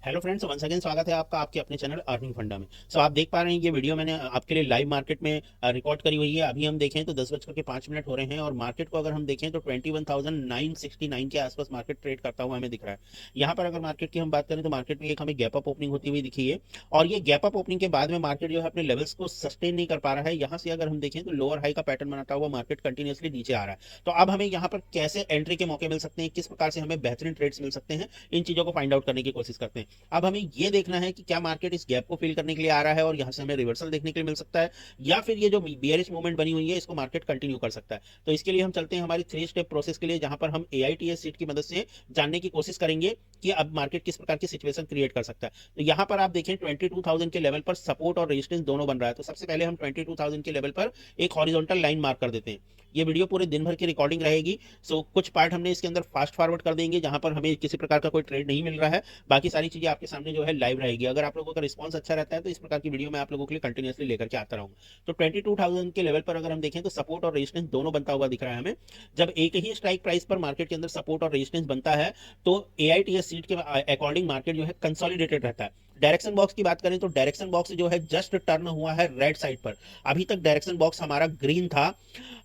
Hello friends, once again स्वागत है आपका आपके अपने चैनल अर्निंग फंडा में। आप देख पा रहे हैं ये वीडियो मैंने आपके लिए लाइव मार्केट में रिकॉर्ड करी हुई है। अभी हम देखें तो 10:05 हो रहे हैं और मार्केट को अगर हम देखें तो 21,969 के आसपास मार्केट ट्रेड करता हुआ हमें दिख रहा है। यहाँ पर अगर मार्केट की हम बात करें तो मार्केट में एक हमें गैप अप ओपनिंग होती हुई दिखी है और ये गैप अप ओपनिंग के बाद में मार्केट जो है अपने लेवल्स को सस्टेन नहीं कर पा रहा है। यहाँ से अगर हम देखें तो लोअर हाई का पैटर्न बनाता हुआ मार्केट कंटिन्यूसली नीचे आ रहा है। तो अब हमें यहाँ पर कैसे एंट्री के मौके मिल सकते हैं, किस प्रकार से हमें बेहतरीन ट्रेड्स मिल सकते हैं, इन चीजों को फाइंड आउट करने की कोशिश करते हैं। अब हमें ये देखना है कि क्या मार्केट इस गैप को फिल करने के लिए आ रहा है और यहां से हमें रिवर्सल देखने के लिए मिल सकता है, या फिर ये जो बियरिश मूवमेंट बनी हुई है इसको मार्केट कंटिन्यू कर सकता है। तो इसके लिए हम चलते हैं हमारी 3 स्टेप प्रोसेस के लिए, जहां पर हम AITS सीट की मदद से जानने की कोशिश करेंगे कि अब मार्केट किस प्रकार की सिचुएशन क्रिएट कर सकता है। तो यहां पर आप देखें 22,000 के लेवल पर सपोर्ट और रेजिस्टेंस दोनों बन रहा है। तो सबसे पहले हम 22,000 के लेवल पर एक हॉरिजॉन्टल लाइन मार्क कर देते हैं। ये वीडियो पूरे दिन भर की रिकॉर्डिंग रहेगी, सो कुछ पार्ट हमने इसके अंदर फास्ट फॉरवर्ड कर देंगे जहां पर हमें किसी प्रकार का कोई ट्रेड नहीं मिल रहा है। बाकी सारी चीजें आपके सामने जो है लाइव रहेगी। अगर आप लोगों का रिस्पांस अच्छा रहता है तो इस प्रकार की वीडियो मैं आप लोगों के लिए कंटिन्यूसली लेकर के आता रहूंगा। तो 22,000 के लेवल पर अगर हम देखें तो सपोर्ट और रेजिस्टेंस दोनों बनता हुआ दिख रहा है हमें। जब एक ही स्ट्राइक प्राइस पर मार्केट के अंदर सपोर्ट और रेजिस्टेंस बनता है तो AITS सीट के अकॉर्डिंग मार्केट जो है कंसोलिडेटेड रहता है। डायरेक्शन बॉक्स की बात करें तो डायरेक्शन बॉक्स जो है जस्ट टर्न हुआ है रेड साइड पर। अभी तक डायरेक्शन बॉक्स हमारा ग्रीन था,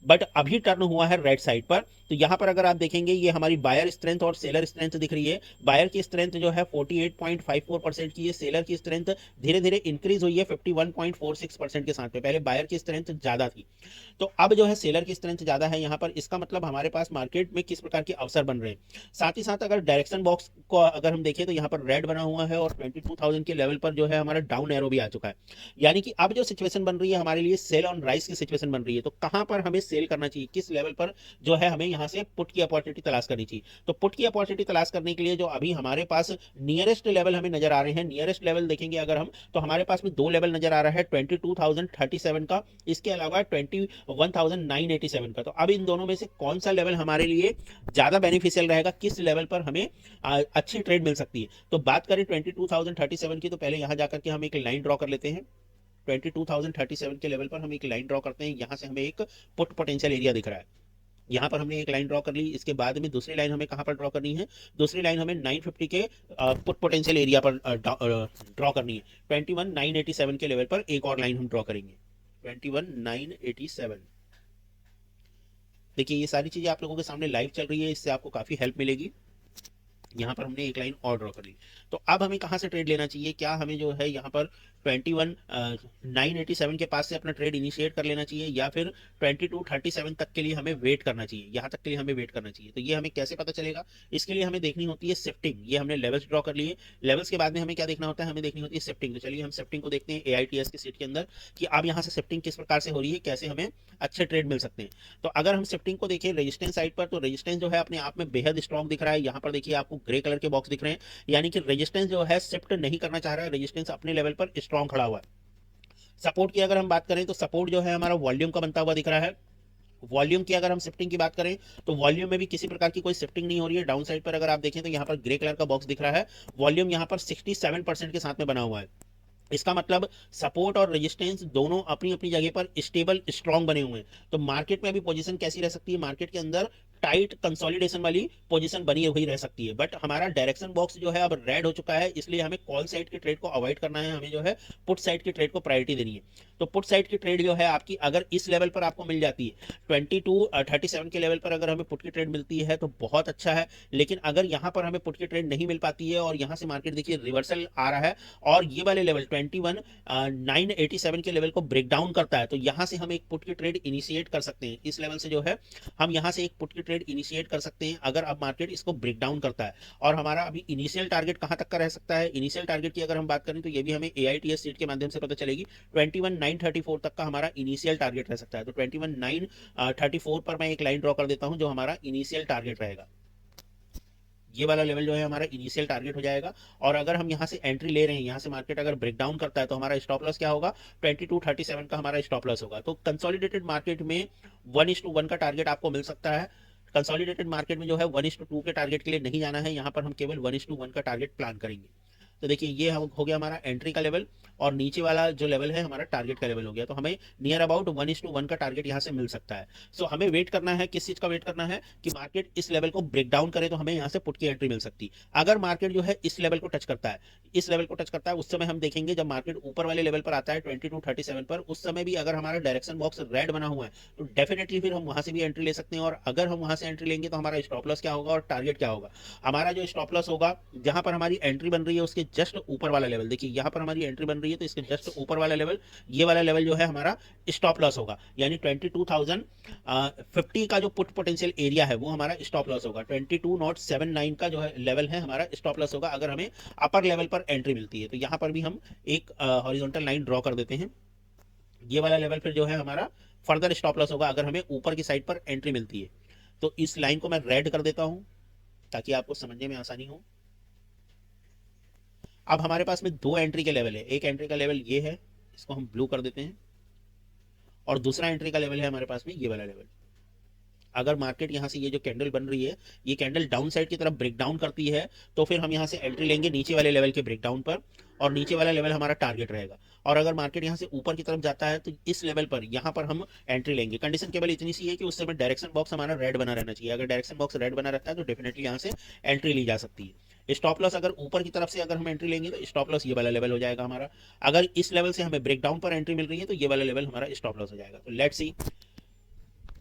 बट अभी टर्न हुआ है रेड साइड पर। तो यहां पर अगर आप देखेंगे ये हमारी बायर स्ट्रेंथ और सेलर स्ट्रेंथ दिख रही है। बायर की स्ट्रेंथ जो है 48.54% की है, सेलर की स्ट्रेंथ धीरे धीरे इंक्रीज हुई है 51.46% के साथ में। पहले बायर की स्ट्रेंथ ज्यादा थी, तो अब जो है सेलर की स्ट्रेंथ ज्यादा है यहाँ पर। इसका मतलब हमारे पास मार्केट में किस प्रकार के अवसर बन रहे हैं। साथ ही साथ अगर डायरेक्शन बॉक्स को अगर हम देखें तो यहाँ पर रेड बना हुआ है और 22,000 के लेवल पर जो है हमारा डाउन एरो भी आ चुका है। यानी कि अब जो सिचुएशन बन रही है हमारे लिए सेल ऑन राइस की सिचुएशन बन रही है। तो कहां पर हमें सेल करना चाहिए, किस लेवल पर जो है हमें यहाँ से पुट की अपॉर्चुनिटी तलाश करनी चाहिए। तो पुट की अपॉर्चुनिटी तलाश करने के लिए जो अभी हमारे पास नियरेस्ट लेवल हमें नजर आ रहे हैं, नियरेस्ट लेवल देखेंगे अगर हम तो हमारे पास में दो लेवल नजर आ रहा है 22,037 का, इसके अलावा 21,987 का। तो अब इन दोनों में से कौन सा लेवल हमारे लिए ज्यादा बेनिफिशियल रहेगा, किस लेवल पर हमें अच्छी ट्रेड मिल सकती है। तो बात करें 22,037 की तो पहले यहां जाकर के हम एक लाइन ड्रॉ कर लेते हैं। 22,037 के लेवल पर हम एक लाइन ड्रॉ करते हैं। यहां से हमें एक पुट पोटेंशियल एरिया दिख रहा है। यहाँ पर हमने एक लाइन ड्रॉ कर ली। इसके बाद में दूसरी लाइन हमें कहां पर ड्रॉ करनी है, दूसरी लाइन हमें 950 के पुट पोटेंशियल एरिया पर ड्रॉ करनी है। 21,987 के लेवल पर एक और लाइन हम ड्रॉ करेंगे। 21,987। देखिए ये सारी चीजें आप लोगों के सामने लाइव चल रही है, इससे आपको काफी हेल्प मिलेगी। यहाँ पर हमने एक लाइन और ड्रॉ कर ली। तो अब हमें कहाँ से ट्रेड लेना चाहिए, क्या हमें जो है यहाँ पर 21,987 के पास से अपना ट्रेड इनिशिएट कर लेना चाहिए, या फिर 22,37 तक के लिए हमें वेट करना चाहिए, यहाँ तक के लिए हमें वेट करना चाहिए। तो ये हमें कैसे पता चलेगा, इसके लिए हमें देखनी होती है शिफ्टिंग। ये हमने लेवल्स ड्रॉ कर लिए। लेवल्स के बाद में हमें क्या देखना होता है, हमें देखनी होती है शिफ्टिंग। तो चलिए हम शिफ्टिंग को देखते हैं AITS की सीट के अंदर कि अब यहाँ से शिफ्टिंग किस प्रकार से हो रही है, कैसे हमें अच्छे ट्रेड मिल सकते हैं। तो अगर हम शिफ्टिंग को देखें रेजिस्टेंस साइड पर, तो रेजिस्टेंस जो है अपने आप में बेहद स्ट्रॉन्ग दिख रहा है। यहाँ पर देखिए आपको ग्रे कलर के बॉक्स दिख रहे हैं, यानी कि रेजिस्टेंस जो है शिफ्ट नहीं करना चाह रहा है, रेजिस्टेंस अपने लेवल पर स्ट्रॉन्ग खड़ा हुआ है। सपोर्ट की अगर हम बात करें तो सपोर्ट जो है हमारा वॉल्यूम का बनता हुआ दिख रहा है। वॉल्यूम की अगर हम शिफ्टिंग की बात करें तो वॉल्यूम में भी किसी प्रकार की कोई शिफ्टिंग नहीं हो रही है। डाउन साइड पर अगर आप देखें तो यहाँ पर ग्रे कलर का बॉक्स दिख रहा है, वॉल्यूम यहाँ पर 67% के साथ में बना हुआ है। इसका मतलब सपोर्ट और रेजिस्टेंस दोनों अपनी अपनी जगह पर स्टेबल स्ट्रांग बने हुए हैं। तो मार्केट में अभी पोजीशन कैसी रह सकती है, मार्केट के अंदर टाइट कंसोलिडेशन वाली पोजीशन बनी हुई रह सकती है। बट हमारा डायरेक्शन बॉक्स जो है अब रेड हो चुका है, इसलिए हमें कॉल साइड के ट्रेड को अवॉइड करना है, हमें जो है पुट साइड की ट्रेड को प्रायोरिटी देनी है। तो पुट साइड की ट्रेड जो है आपकी अगर इस लेवल पर आपको मिल जाती है 22,37 के लेवल पर अगर हमें पुट की ट्रेड मिलती है तो बहुत अच्छा है। लेकिन अगर यहाँ पर हमें पुट की ट्रेड नहीं मिल पाती है और यहाँ से मार्केट देखिए रिवर्सल आ रहा है और ये वाले लेवल 21,987 के लेवल को ब्रेक डाउन करता है, तो यहां से हम एक पुट की ट्रेड इनिशिएट कर सकते हैं। इस लेवल से जो है हम यहां से एक पुट की ट्रेड इनिशिएट कर सकते हैं अगर अब मार्केट इसको ब्रेक डाउन करता है। और हमारा अभी इनिशियल टारगेट कहां तक का रह सकता है, इनिशियल टारगेट की अगर हम बात करें तो ये भी हमें AITS सीट के माध्यम से पता चलेगी। 21,934 तक का हमारा इनिशियल टारगेट रह सकता है। तो 21,934 पर मैं एक लाइन ड्रॉ कर देता हूं जो हमारा इनिशियल टारगेट रहेगा। ये वाला लेवल जो है हमारा इनिशियल टारगेट हो जाएगा। और अगर हम यहाँ से एंट्री ले रहे हैं, यहाँ से मार्केट अगर ब्रेक डाउन करता है तो हमारा स्टॉप लॉस क्या होगा, 22,37 का हमारा स्टॉप लॉस होगा। तो कंसोलिडेटेड मार्केट में 1:1 का टारगेट आपको मिल सकता है। कंसोलिडेटेड मार्केट में जो है 1:2 के टारगेट के लिए नहीं जाना है, यहाँ पर हम केवल 1:1 का टारगेट प्लान करेंगे। तो देखिए ये हो गया हमारा एंट्री का लेवल, और नीचे वाला जो लेवल है हमारा टारगेट का लेवल हो गया। तो हमें नियर अबाउट 1:1 का टारगेट यहाँ से मिल सकता है। सो हमें वेट करना है, किस चीज का वेट करना है कि मार्केट इस लेवल को ब्रेक डाउन करे तो हमें यहाँ से पुट की एंट्री मिल सकती है। अगर मार्केट जो है इस लेवल को टच करता है, इस लेवल को टच करता है उस समय हम देखेंगे जब मार्केट ऊपर वाले लेवल पर आता है 2237 पर, उस समय भी अगर हमारा डायरेक्शन बॉक्स रेड बना हुआ है तो डेफिनेटली फिर हम वहां से भी एंट्री ले सकते हैं। और अगर हम वहां से एंट्री लेंगे तो हमारा स्टॉप लॉस क्या होगा और टारगेट क्या होगा। हमारा जो स्टॉप लॉस होगा जहां पर हमारी एंट्री बन रही है उसके जस्ट ऊपर वाला लेवल, देखिए यहां पर हमारी एंट्री बन रही है तो इसके जस्ट ऊपर वाला लेवल, ये वाला लेवल जो है हमारा स्टॉप लॉस होगा। यानी 22,050 का जो पुट पोटेंशियल एरिया है वो हमारा स्टॉप लॉस होगा। 22,079 का जो है लेवल है हमारा स्टॉप लॉस होगा अगर हमें अपर लेवल पर एंट्री मिलती है। तो यहां पर भी हम एक हॉरिजॉन्टल लाइन ड्रॉ कर देते हैं। ये वाला लेवल फिर जो है हमारा फर्दर स्टॉप लॉस होगा अगर हमें ऊपर की साइड पर एंट्री मिलती है। तो इस लाइन को मैं रेड कर देता हूं ताकि आपको समझने में आसानी हो। अब हमारे पास में दो एंट्री के लेवल है, एक एंट्री का लेवल ये है, इसको हम ब्लू कर देते हैं, और दूसरा एंट्री का लेवल है हमारे पास में ये वाला लेवल। अगर मार्केट यहां से ये जो कैंडल बन रही है ये कैंडल डाउन साइड की तरफ ब्रेक डाउन करती है तो फिर हम यहां से एंट्री लेंगे नीचे वाले लेवल के ब्रेकडाउन पर, और नीचे वाला लेवल हमारा टारगेट रहेगा। और अगर मार्केट यहां से ऊपर की तरफ जाता है तो इस लेवल पर यहां पर हम एंट्री लेंगे। कंडीशन केवल इतनी सी है कि उस समय डायरेक्शन बॉक्स हमारा रेड बना रहना चाहिए। अगर डायरेक्शन बॉक्स रेड बना रहता है तो डेफिनेटली यहां से एंट्री ली जा सकती है। स्टॉप लॉस अगर ऊपर की तरफ से अगर हम एंट्री लेंगे तो स्टॉप लॉस ये वाला लेवल हो जाएगा हमारा। अगर इस लेवल से हमें ब्रेकडाउन पर एंट्री मिल रही है तो ये वाला लेवल हमारा स्टॉप लॉस हो जाएगा। तो लेट्स सी,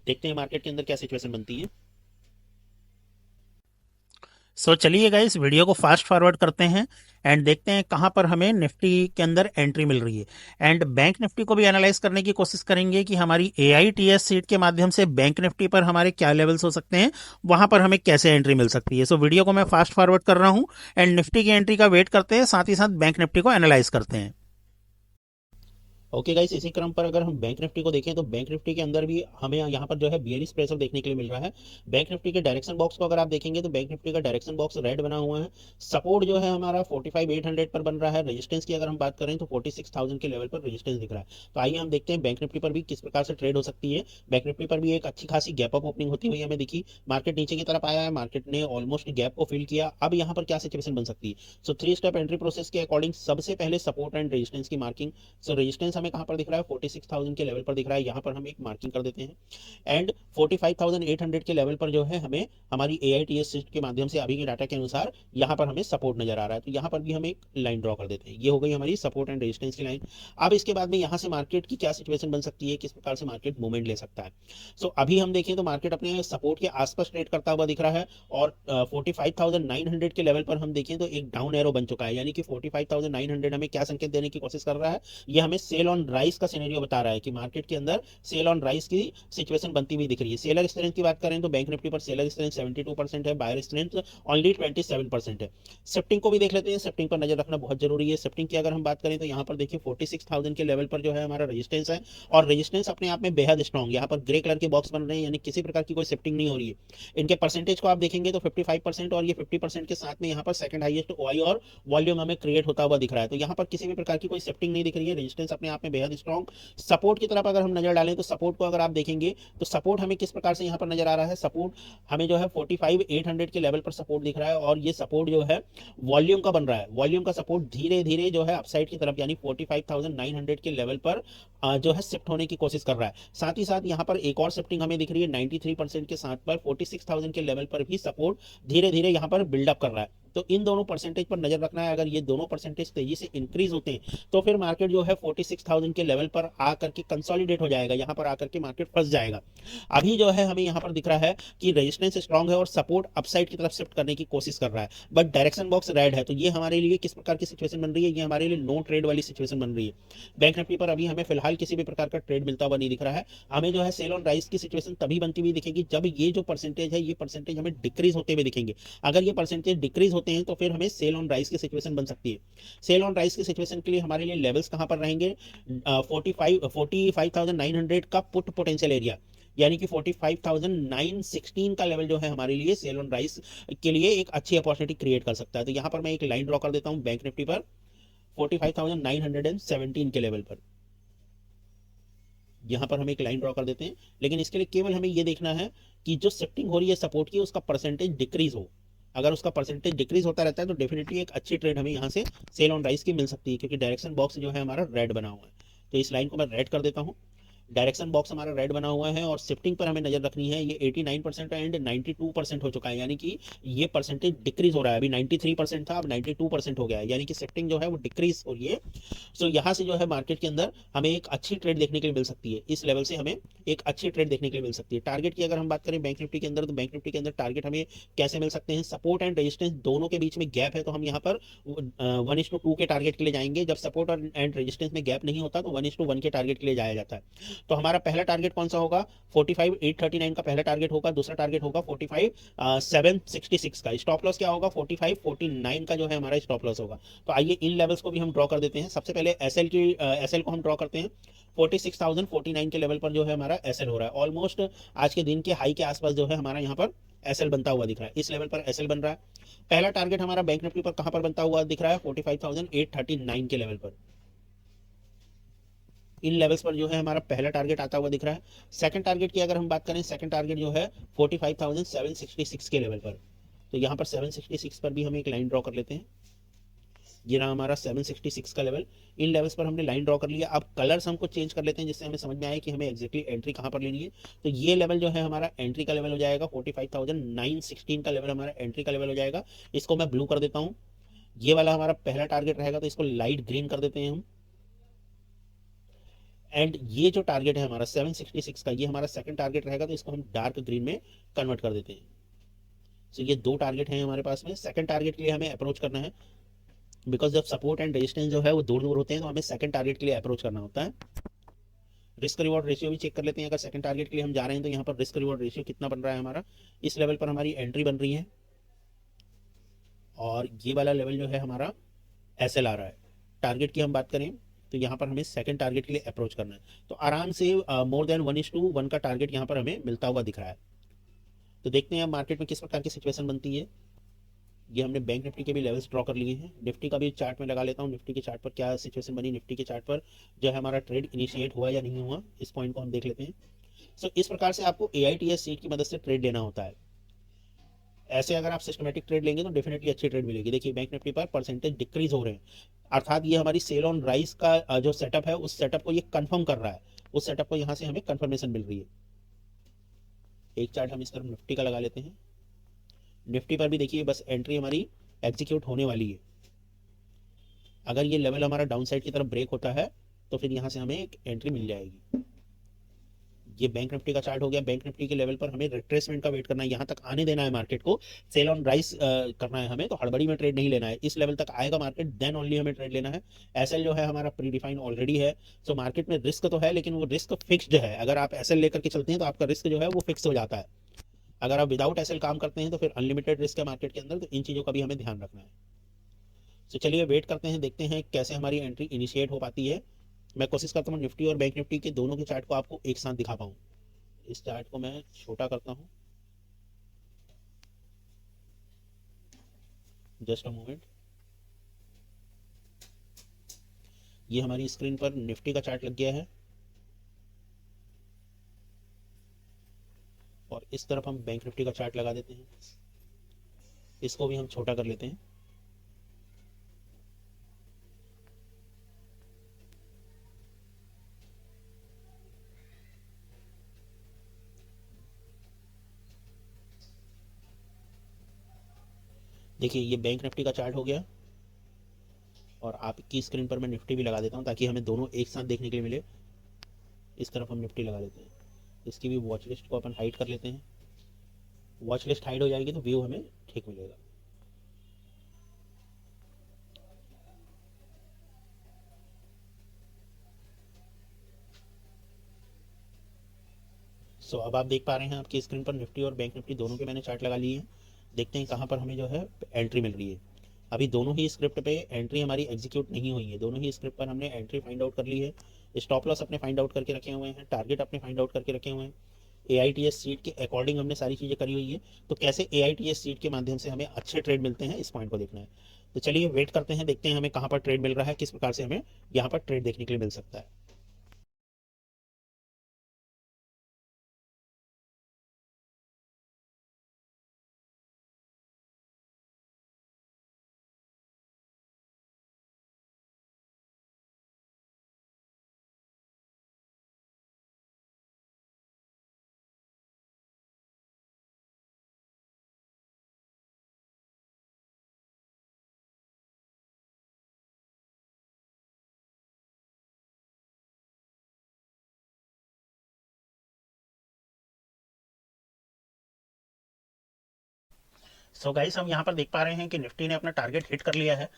देखते हैं मार्केट के अंदर क्या सिचुएशन बनती है। चलिए गाइस, वीडियो को फास्ट फॉरवर्ड करते हैं एंड देखते हैं कहां पर हमें निफ्टी के अंदर एंट्री मिल रही है। एंड बैंक निफ्टी को भी एनालाइज करने की कोशिश करेंगे कि हमारी AITS सीट के माध्यम से बैंक निफ्टी पर हमारे क्या लेवल्स हो सकते हैं, वहां पर हमें कैसे एंट्री मिल सकती है। वीडियो को मैं फास्ट फॉरवर्ड कर रहा हूं एंड निफ्टी की एंट्री का वेट करते हैं, साथ ही साथ बैंक निफ्टी को एनालाइज करते हैं। ओके गाइस, इसी क्रम पर अगर हम बैंक निफ्टी को देखें तो बैंक निफ्टी के अंदर भी हमें यहाँ पर जो है बियरिश प्रेशर देखने के लिए मिल रहा है। बैंक निफ्टी के डायरेक्शन बॉक्स को अगर आप देखेंगे तो बैंक निफ्टी का डायरेक्शन बॉक्स रेड बना हुआ है। सपोर्ट जो है हमारा 45,800 पर बन रहा है। रेजिस्टेंस की अगर हम बात करें तो 46,000 के लेवल पर रेजिस्टेंस दिख रहा है। तो आइए हम देखते हैं बैंक निफ्टी पर भी किस प्रकार से ट्रेड हो सकती है। बैंक निफ्टी पर भी एक अच्छी खासी गैप अप ओपनिंग होती हुई हमें दिखी। मार्केट नीचे की तरफ आया है, मार्केट ने ऑलमोस्ट गैप को फिल किया। अब यहाँ पर क्या सिचुएशन बन सकती है। 3 स्टेप एंट्री प्रोसेस के अकॉर्डिंग सबसे पहले सपोर्ट एंड रेजिस्टेंस की मार्किंग। रेजिस्टेंस हमें कहां पर दिख रहा है, 46,000 के लेवल पर दिख रहा है। यहां पर हम एक मार्किंग कर देते हैं एंड 45,800 के लेवल पर जो है हमें हमारी AITS सीट के माध्यम से अभी के डाटा के अनुसार यहां पर हमें सपोर्ट नजर आ रहा है। तो यहां पर भी हम एक लाइन ड्रॉ कर देते हैं। ये हो गई हमारी सपोर्ट एंड रेजिस्टेंस की लाइन। अब इसके बाद में यहां से मार्केट की क्या सिचुएशन बन सकती है, किस प्रकार से मार्केट मूवमेंट ले सकता है। अभी हम देखें तो मार्केट अपने सपोर्ट के आसपास ट्रेड करता हुआ दिख रहा है और 45,900 के लेवल पर हम देखें तो एक डाउन एरो बन चुका है। यानी कि 45,900 हमें क्या संकेत देने की कोशिश कर रहा है, ये हमें सेल ऑन राइस का सिनेरियो बता रहा है कि मार्केट के अंदर सेल ऑन राइस की सिचुएशन बनती हुई दिख रही है। सेलर स्ट्रेंथ की बात करें तो बैंक निफ्टी पर सेलर स्ट्रेंथ 72% है, बायर स्ट्रेंथ ओनली 27% है। शिफ्टिंग को भी देख लेते हैं, शिफ्टिंग पर नजर रखना बहुत जरूरी है। शिफ्टिंग की अगर हम बात करें तो यहाँ पर देखिए 46,000 के लेवल पर जो है हमारा रेजिस्टेंस है और रेजिस्टेंस अपने आप में बेहद स्ट्रॉन्ग। यहाँ पर ग्रे कलर के बॉक्स बन रहे हैं यानी किसी प्रकार की कोई शिफ्टिंग नहीं हो रही है। इनके परसेंटेज को आप देखेंगे तो 55% और ये 50% के साथ में यहाँ पर सेकंड हाईएस्ट OI और वॉल्यूम हमें क्रिएट होता हुआ दिख रहा है। तो यहाँ पर किसी भी प्रकार की कोई शिफ्टिंग नहीं दिख रही है। रेजिस्टेंस अपने आप में बेहद स्ट्रॉन्ग। सपोर्ट की तरफ अगर हम नजर डालें तो सपोर्ट को अगर आप देखेंगे तो सपोर्ट हमें किस प्रकार से यहाँ पर नजर आ रहा है। सपोर्ट हमें जो है 45,800 के लेवल पर सपोर्ट दिख रहा है और ये सपोर्ट जो है वॉल्यूम का बन रहा है। वॉल्यूम का सपोर्ट धीरे धीरे जो है अपसाइड की तरफ यानी 45,900 के लेवल पर जो है शिफ्ट होने की कोशिश कर रहा है। साथ ही साथ यहाँ पर एक और शिफ्टिंग हमें दिख रही है 93% के साथ पर 46,000 के लेवल पर भी सपोर्ट धीरे धीरे यहाँ पर बिल्डअप कर रहा है। तो इन दोनों परसेंटेज पर नजर रखना है। अगर ये दोनों परसेंटेज तेजी से इंक्रीज होते हैं तो फिर मार्केट जो है 46,000 के लेवल पर आकर के कंसोलिडेट हो जाएगा, यहाँ पर आकर के मार्केट फंस जाएगा। अभी जो है हमें यहाँ पर दिख रहा है कि रेजिस्टेंस स्ट्रांग है और सपोर्ट अपसाइड की तरफ शिफ्ट करने की कोशिश कर रहा है, बट डायरेक्शन बॉक्स रेड है। तो ये हमारे लिए किस प्रकार की सिचुएशन बन रही है, ये हमारे लिए नो ट्रेड वाली सिचुएशन बन रही है। बैंक निफ्टी पर अभी हमें फिलहाल किसी भी प्रकार का ट्रेड मिलता हुआ नहीं दिख रहा है। हमें जो है सेल ऑन राइस की सिचुएशन तभी बनती हुई दिखेगी जब ये जो परसेंटेज है ये परसेंटेज हमें डिक्रीज होते हुए दिखेंगे। अगर ये परसेंटेज डिक्रीज होते हैं तो फिर हमें सेल ऑन राइस की सिचुएशन बन सकती है। सेल ऑन राइस की सिचुएशन के लिए हमारे लिए लेवल्स कहां पर रहेंगे, 45,900 का पुट पोटेंशियल एरिया यानी कि 45,916 का लेवल जो है हमारे लिए सेल ऑन राइस के लिए एक अच्छी अपॉर्चुनिटी क्रिएट कर सकता है। तो यहां पर मैं एक लाइन ड्रॉ कर देता हूं बैंक निफ्टी पर 45,917 के लेवल पर। यहां पर हम एक लाइन ड्रॉ कर देते हैं, लेकिन इसके लिए केवल हमें यह देखना है कि जो शिफ्टिंग हो रही है सपोर्ट की उसका परसेंटेज डिक्रीज हो। अगर उसका परसेंटेज डिक्रीज होता रहता है तो डेफिनेटली एक अच्छी ट्रेड हमें यहां से सेल ऑन राइस की मिल सकती है, क्योंकि डायरेक्शन बॉक्स जो है हमारा रेड बना हुआ है। तो इस लाइन को मैं रेड कर देता हूं डायरेक्शन बॉक्स हमारा रेड बना हुआ है और शिफ्टिंग पर हमें नजर रखनी है। ये 89% एंड 92% हो चुका है, यानी कि ये परसेंटेज डिक्रीज हो रहा है। अभी 93% था, अब 92% हो गया है, यानी कि शिफ्टिंग जो है वो डिक्रीज हो रही है। सो यहाँ से जो है मार्केट के अंदर हमें एक अच्छी ट्रेड देखने के लिए मिल सकती है। इस लेवल से हमें एक अच्छी ट्रेड देखने के लिए मिल सकती है। टारगेट की अगर हम बात करें बैंक निफ्टी के अंदर, तो बैंक निफ्टी के अंदर टारगेट हमें कैसे मिल सकते हैं? सपोर्ट एंड रेजिस्टेंस दोनों के बीच में गैप है, तो हम यहाँ पर 1:2 के टारगेट के लिए जाएंगे। जब सपोर्ट और एंड रेजिस्टेंस में गैप नहीं होता तो 1:1 के टारगेट के लिए जाया जाता है। तो हमारा पहला टारगेट कौन सा होगा? 45,839 का पहला टारगेट होगा। दूसरा टारगेट होगा 45,766 का। स्टॉप लॉस क्या होगा? 45,49 का जो है हमारा स्टॉप लॉस होगा। तो आइए इन लेवल्स को भी हम ड्रॉ कर देते हैं। सबसे पहले एसएल को हम ड्रॉ करते हैं। 46,049 के लेवल पर जो है हमारा एसएल हो रहा है। ऑलमोस्ट आज के दिन के हाई के आसपास जो है हमारा यहाँ पर एसएल बनता हुआ दिख रहा है। इस लेवल पर एसएल बन रहा है। पहला टारगेट हमारा बैंक निफ्टी पर कहां पर बनता हुआ दिख रहा है? 45,839 के लेवल पर। इन लेवल्स पर जो है हमारा पहला टारगेट आता हुआ दिख रहा है। सेकंड टारगेट की अगर हम बात करें, सेकंड टारगेट जो है 45,766 के लेवल पर। तो यहाँ पर 766 पर भी हम एक लाइन ड्रॉ कर लेते हैं। ये रहा हमारा 766 का लेवल। इन लेवल्स पर हमने लाइन ड्रॉ कर लिया। अब कलर्स हमको चेंज कर लेते हैं, जिससे हमें समझ में आए कि हमें एक्जैक्टली एंट्री कहाँ पर लेनी है। तो ये लेवल जो है हमारा एंट्री का लेवल हो जाएगा। 45,916 का लेवल हमारा एंट्री का लेवल हो जाएगा। इसको मैं ब्लू कर देता हूँ। ये वाला हमारा पहला टारगेट रहेगा, तो इसको लाइट ग्रीन कर देते हैं हम। एंड ये जो टारगेट है हमारा 766 का, ये हमारा सेकंड टारगेट रहेगा, तो इसको हम डार्क ग्रीन में कन्वर्ट कर देते हैं। तो ये दो टारगेट हैं हमारे पास में। सेकंड टारगेट के लिए हमें अप्रोच करना है, बिकॉज जब सपोर्ट एंड रेजिस्टेंस जो है वो दूर दूर होते हैं, तो हमें सेकंड टारगेट के लिए अप्रोच करना होता है। रिस्क रिवॉर्ड रेशियो भी चेक कर लेते हैं। अगर सेकंड टारगेट के लिए हम जा रहे हैं तो यहाँ पर रिस्क रिवॉर्ड रेशियो कितना बन रहा है हमारा। इस लेवल पर हमारी एंट्री बन रही है और ये वाला लेवल जो है हमारा एसएल आ रहा है। टारगेट की हम बात करें तो यहाँ पर हमें सेकंड टारगेट के लिए अप्रोच करना है। तो आराम से मोर देन 1:1 का टारगेट यहाँ पर हमें मिलता हुआ दिख रहा है। तो देखते हैं अब मार्केट में किस प्रकार की सिचुएशन बनती है। ये हमने बैंक निफ्टी के भी लेवल्स ड्रॉ कर लिए हैं। निफ्टी का भी चार्ट में लगा लेता हूँ, निफ्टी के चार्ट पर क्या सिचुएशन बनी। निफ्टी के चार्ट पर जो है हमारा ट्रेड इनिशिएट हुआ या नहीं हुआ, इस पॉइंट को हम देख लेते हैं। सो इस प्रकार से आपको AITS सीट की मदद से ट्रेड लेना होता है। ऐसे अगर आप सिस्टमेटिक ट्रेड लेंगे तो डेफिनेटली अच्छी ट्रेड मिलेगी। देखिए बैंक निफ्टी पर परसेंटेज डिक्रीज हो रहे हैं, अर्थात ये हमारी सेल ऑन राइस का जो सेटअप है, उस सेटअप को ये कंफर्म कर रहा है। उस सेटअप को यहाँ से हमें कंफर्मेशन मिल रही है। एक चार्ट हम इस तरफ निफ्टी का लगा लेते हैं। निफ्टी पर भी देखिए बस एंट्री हमारी एग्जीक्यूट होने वाली है। अगर ये लेवल हमारा डाउन साइड की तरफ ब्रेक होता है तो फिर यहाँ से हमें एक एंट्री मिल जाएगी। ये बैंक निफ्टी का चार्ट हो गया। बैंक निफ्टी के लेवल पर हमें रिट्रेसमेंट का वेट करना है, यहाँ तक आने देना है मार्केट को। सेल ऑन राइस करना है हमें, तो हड़बड़ी में ट्रेड नहीं लेना है। इस लेवल तक आएगा मार्केट, देन ओनली हमें ट्रेड लेना है। एसएल जो है हमारा प्री डिफाइन ऑलरेडी है। सो मार्केट में रिस्क तो है, लेकिन वो रिस्क फिक्स्ड है। अगर आप एसएल लेकर के चलते हैं तो आपका रिस्क जो है वो फिक्स हो जाता है। अगर आप विदाउट एसएल काम करते हैं तो फिर अनलिमिटेड रिस्क है मार्केट के अंदर। तो इन चीज़ों का भी हमें ध्यान रखना है। तो चलिए वेट करते हैं, देखते हैं कैसे हमारी एंट्री इनिशिएट हो पाती है। मैं कोशिश करता हूँ निफ्टी और बैंक निफ्टी के दोनों के चार्ट को आपको एक साथ दिखा पाऊँ। इस चार्ट को मैं छोटा करता हूँ, जस्ट अ मोमेंट। ये हमारी स्क्रीन पर निफ्टी का चार्ट लग गया है और इस तरफ हम बैंक निफ्टी का चार्ट लगा देते हैं। इसको भी हम छोटा कर लेते हैं। देखिए ये बैंक निफ्टी का चार्ट हो गया और आपकी स्क्रीन पर मैं निफ्टी भी लगा देता हूँ, ताकि हमें दोनों एक साथ देखने के लिए मिले। इस तरफ हम निफ्टी लगा देते हैं। इसकी भी वॉच लिस्ट को अपन हाइड कर लेते हैं। वॉच लिस्ट हाइड हो जाएगी तो व्यू हमें ठीक मिलेगा। सो अब आप देख पा रहे हैं आपकी स्क्रीन पर निफ्टी और बैंक निफ्टी दोनों के मैंने चार्ट लगा लिए हैं। देखते हैं कहाँ पर हमें जो है एंट्री मिल रही है। अभी दोनों ही स्क्रिप्ट पे एंट्री हमारी एग्जीक्यूट नहीं हुई है। दोनों ही स्क्रिप्ट पर हमने एंट्री फाइंड आउट कर ली है। स्टॉप लॉस अपने फाइंड आउट करके रखे हुए हैं, टारगेट अपने फाइंड आउट करके रखे हुए हैं। AITS सीट के अकॉर्डिंग हमने सारी चीज़ें करी हुई है। तो कैसे AITS सीट के माध्यम से हमें अच्छे ट्रेड मिलते हैं, इस पॉइंट को देखना है। तो चलिए वेट करते हैं, देखते हैं हमें कहाँ पर ट्रेड मिल रहा है, किस प्रकार से हमें यहाँ पर ट्रेड देखने के लिए मिल सकता है। सो गाइस हम यहाँ पर देख पा रहे हैं कि निफ्टी ने अपना टारगेट हिट कर लिया है।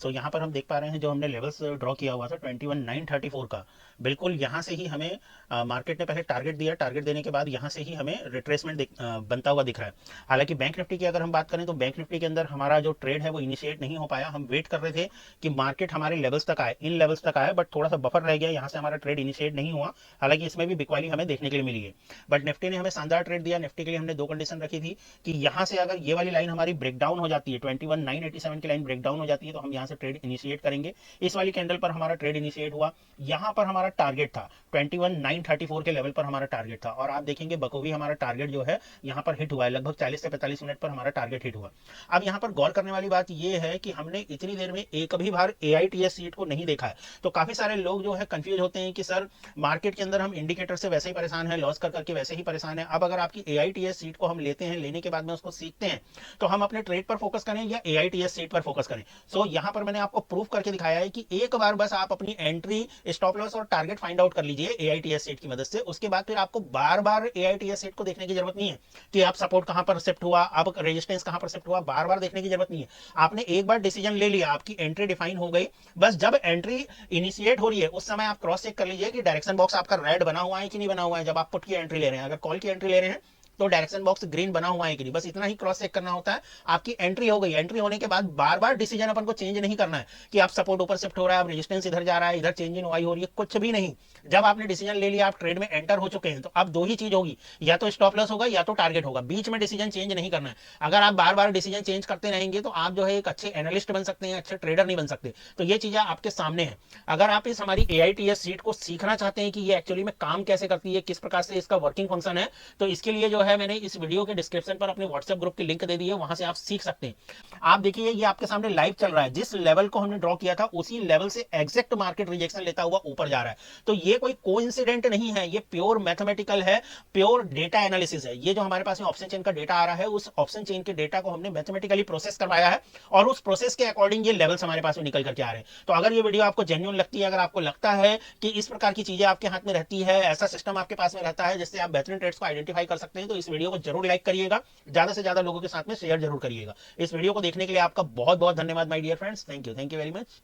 यहाँ पर हम देख पा रहे हैं जो हमने लेवल्स ड्रॉ किया हुआ था 21,934 का, बिल्कुल यहाँ से ही हमें मार्केट ने पहले टारगेट दिया, टारगेट देने के बाद यहाँ से ही हमें रिट्रेसमेंट बनता हुआ दिख रहा है। हालांकि बैंक निफ्टी की अगर हम बात करें तो बैंक निफ्टी के अंदर हमारा जो ट्रेड है वो इनिशिएट नहीं हो पाया। हम वेट कर रहे थे कि मार्केट हमारे लेवल्स तक आए, इन लेवल्स तक आए, बट थोड़ा सा बफर रह गया, यहाँ से हमारा ट्रेड इनिशिएट नहीं हुआ। हालांकि इसमें भी बिकवाली हमें देखने के लिए मिली है, बट निफ्टी ने हमें शानदार ट्रेड दिया। निफ्टी के लिए हमने दो कंडीशन रखी थी कि यहाँ से अगर ये वाली लाइन हमारी ब्रेकडाउन हो जाती है, 21,987 की लाइन ब्रेकडाउन हो जाती है, तो हम यहाँ से ट्रेड इनिशिएट करेंगे। इस वाली कैंडल पर हमारा ट्रेड इनिशिएट हुआ। यहाँ पर हमारा टारगेट था 21,934 के लेवल पर हमारा टारगेट था, और आप देखेंगे बखूबी हमारा टारगेट जो है यहाँ पर हिट हुआ है। लगभग 40 से 45 मिनट पर हमारा टारगेट हिट हुआ। अब यहाँ पर गौर करने वाली बात यह है कि हमने इतनी देर में एक भी बार AITS सीट को नहीं देखा है। तो काफी सारे लोग जो है कंफ्यूज होते हैं कि सर मार्केट के अंदर हम इंडिकेटर से वैसे ही परेशान है, लॉस कर करके वैसे ही परेशान है। अब अगर आपकी AITS सीट को हम लेते हैं, लेने के बाद में उसको सीखते हैं, तो हम अपने ट्रेड पर फोकस करें या AITS सीट पर फोकस करें। यहाँ पर मैंने आपको प्रूफ करके दिखाया है कि एक बार बस आप अपनी एंट्री, स्टॉप लॉस और टारगेट फाइंड आउट कर लीजिए AITS सेट की मदद से। उसके बाद फिर आपको बार बार AITS सेट को देखने की जरूरत नहीं है कि आप सपोर्ट कहां पर शिफ्ट हुआ, अब रेजिस्टेंस कहां पर शिफ्ट हुआ, बार बार देखने की जरूरत नहीं है। आपने एक बार डिसीजन ले लिया, आपकी एंट्री डिफाइन हो गई, बस जब एंट्री इनिशिएट हो रही है उस समय आप क्रॉस चेक कर लीजिए कि डायरेक्शन बॉक्स आपका रेड बना हुआ है कि नहीं बना हुआ है। जब आप पुट की एंट्री ले रहे हैं, अगर कॉल की एंट्री ले रहे हैं तो डायरेक्शन बॉक्स ग्रीन बना हुआ है कि नहीं, बस इतना ही क्रॉस चेक करना होता है। आपकी एंट्री हो गई, एंट्री होने के बाद बार बार डिसीजन अपन को चेंज नहीं करना है कि आप सपोर्ट ऊपर शिफ्ट हो रहा है, अब रेजिस्टेंस इधर जा रहा है, इधर चेंज इन वाई हो रही है, कुछ भी नहीं। जब आपने डिसीजन ले लिया, आप ट्रेड में एंटर हो चुके हैं, तो अब दो ही चीज होगी, या तो स्टॉप लॉस होगा या तो टारगेट होगा। बीच में डिसीजन चेंज नहीं करना है। अगर आप बार बार डिसीजन चेंज करते रहेंगे तो आप जो है एक अच्छे एनालिस्ट बन सकते हैं, अच्छे ट्रेडर नहीं बन सकते। तो ये चीजें आपके सामने है। अगर आप इस हमारी AITS सीट को सीखना चाहते हैं कि ये एक्चुअली में काम कैसे करती है, किस प्रकार से इसका वर्किंग फंक्शन है, तो इसके लिए जो है मैंने इस वीडियो के डिस्क्रिप्शन पर अपने व्हाट्सएप ग्रुप की लिंक दे दी है, वहां से आप सीख सकते हैं। आप देखिए ये आपके सामने लाइव चल रहा है, जिस लेवल को हमने ड्रॉ किया था उसी लेवल से एग्जैक्ट मार्केट रिजेक्शन लेता हुआ ऊपर जा रहा है। तो ये कोई कोइंसिडेंट नहीं है, ये प्योर मैथमेटिकल है, प्योर डेटा एनालिसिस है। ये जो हमारे पास में ऑप्शन चेन का डेटा आ रहा है, उस ऑप्शन चेन के डेटा को हमने मैथमेटिकली प्रोसेस करवाया है, और उस प्रोसेस के अकॉर्डिंग ये लेवल्स हमारे पास में निकल करके आ रहे हैं। तो अगर ये वीडियो आपको जेन्युइन लगती है, अगर आपको लगता है कि इस प्रकार की चीजें आपके हाथ में रहती है, ऐसा सिस्टम आपके पास में रहता है जिससे आप बेहतरीन ट्रेड्स को आइडेंटिफाई कर सकते हैं, तो इस वीडियो को जरूर लाइक करिएगा, ज्यादा से ज्यादा लोगों के साथ में शेयर जरूर करिएगा। इस वीडियो को देखने के लिए आपका बहुत बहुत धन्यवाद my dear friends. Thank you very much.